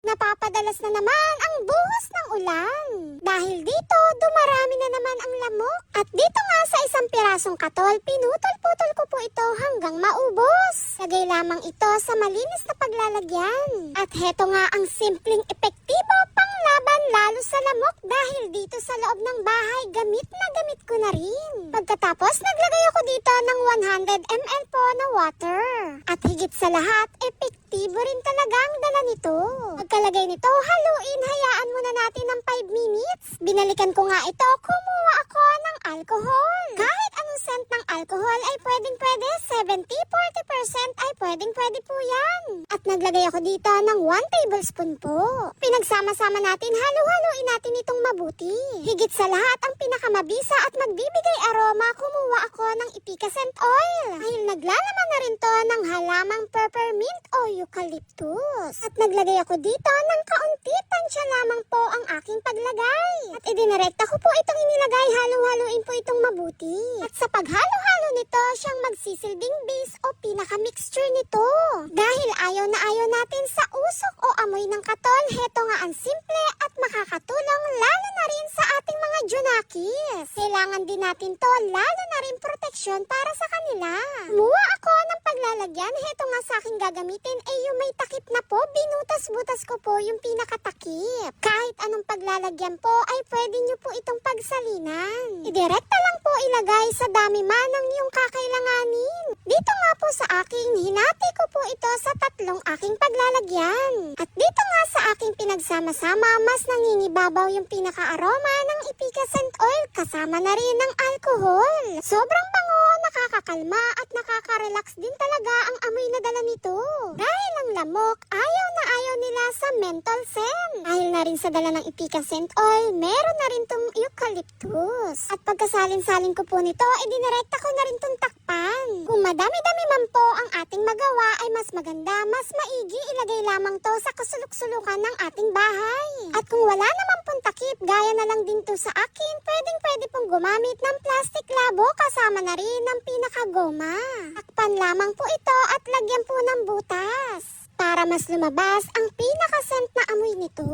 Napapadalas na naman ang buhos ng ulan. Dahil dito, dumarami na naman ang lamok. At dito nga sa isang pirasong katol, pinutol-putol ko po ito hanggang maubos. Lagay lamang ito sa malinis na paglalagyan. At heto nga ang simpleng epektibo panglaban lalo sa lamok dahil dito sa loob ng bahay gamit na gamit ko na rin. Pagkatapos, naglagay ako dito ng 100 ml po na water. At higit sa lahat, epektibo rin talaga ang dala nito. Pagkalagay nito, haluin, hayaan muna natin ng 5 minutes. Binalikan ko nga ito, kumuha ako ng alcohol. Kahit anong scent ng alcohol ay pwedeng-pwede, 70-40% ay pwedeng-pwede po yan. At naglagay ako dito ng 1 tablespoon po. Pinagsama-sama natin, halu-haluin natin itong mabuti. Higit sa lahat, ang pinakamabisa at magbibigay aroma, kumuha ako ng epicacent oil. Dahil naglalaman na rin to ng halamang peppermint o eucalyptus. At naglagay ako dito ng kaunti, tansya lamang po ang aking paglagay. At idinirekta ko po itong inilagay, halu-haluin po itong mabuti. At sa paghalo-halo nito, siyang magsisilbing base o pinaka-mixture nito. Dahil ayaw na ayaw natin sa usok o amoy ng katol, heto nga ang simple at makakatulong lalo na rin sa ating mga junakis. Kailangan din natin to, lalo na rin proteksyon para sa kanila. Kumuha ako ng paglalagyan, heto nga sa aking gagamitin ay yung may takip na po, binutas-butas ko po yung pinakatakip. Kahit anong paglalagyan po ay pwede nyo po itong pagsalinan. Idirekta lang po ilagay sa dami man ng yung kakailanganin. Dito nga po sa aking, hinati ko po ito sa 3 aking paglalagyan. At dito nga sa aking pinagsama-sama, mas nangingibabaw yung pinaka-aroma ng epicacent oil kasama na rin ng alcohol. Sobrang bango, nakakakalma at nakaka-relax din talaga ang amoy na dala nito. Dahil ang lamok, ayaw na ayaw nila sa menthol scent. Dahil na rin sa dala ng epicacent oil, meron na rin tong eucalyptus. At pagkasalin-salin ko po nito, idinirekta ko na rin tong takpan. Kung madami-dami man po ang ating magawa ay mas maganda, mas maigi ilagay lamang to sa kasulok-sulukan ng ating bahay. At kung wala naman pong takip, gaya na lang din to sa akin, pwedeng-pwede pong gumamit ng plastic labo kasama na rin ng pinakagoma. Takpan lamang po ito at lagyan po ng butas para mas lumabas ang pinaka-scent na amoy nito.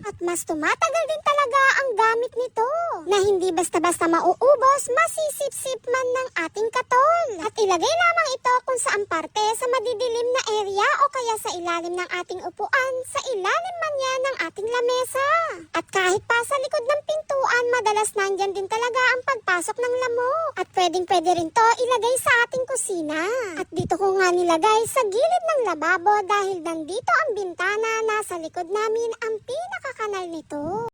At mas tumatagal din talaga ang gamit nito. Na hindi basta-basta mauubos, masisip-sip man ng ating katol. At ilagay lamang ito kung saan parte sa madidilim na area o kaya sa ilalim ng ating upuan, sa ilalim man yan ng ating lamesa. At kahit pa sa likod ng pintuan, madalas nandyan din talaga ang pagpasok ng lamok. At pwedeng-pwede rin to ilagay sa ating kusina. At dito ko nga nilagay sa gilid ng lababo dahil nandito ang bintana, nasa likod namin ang pinakakanal nito.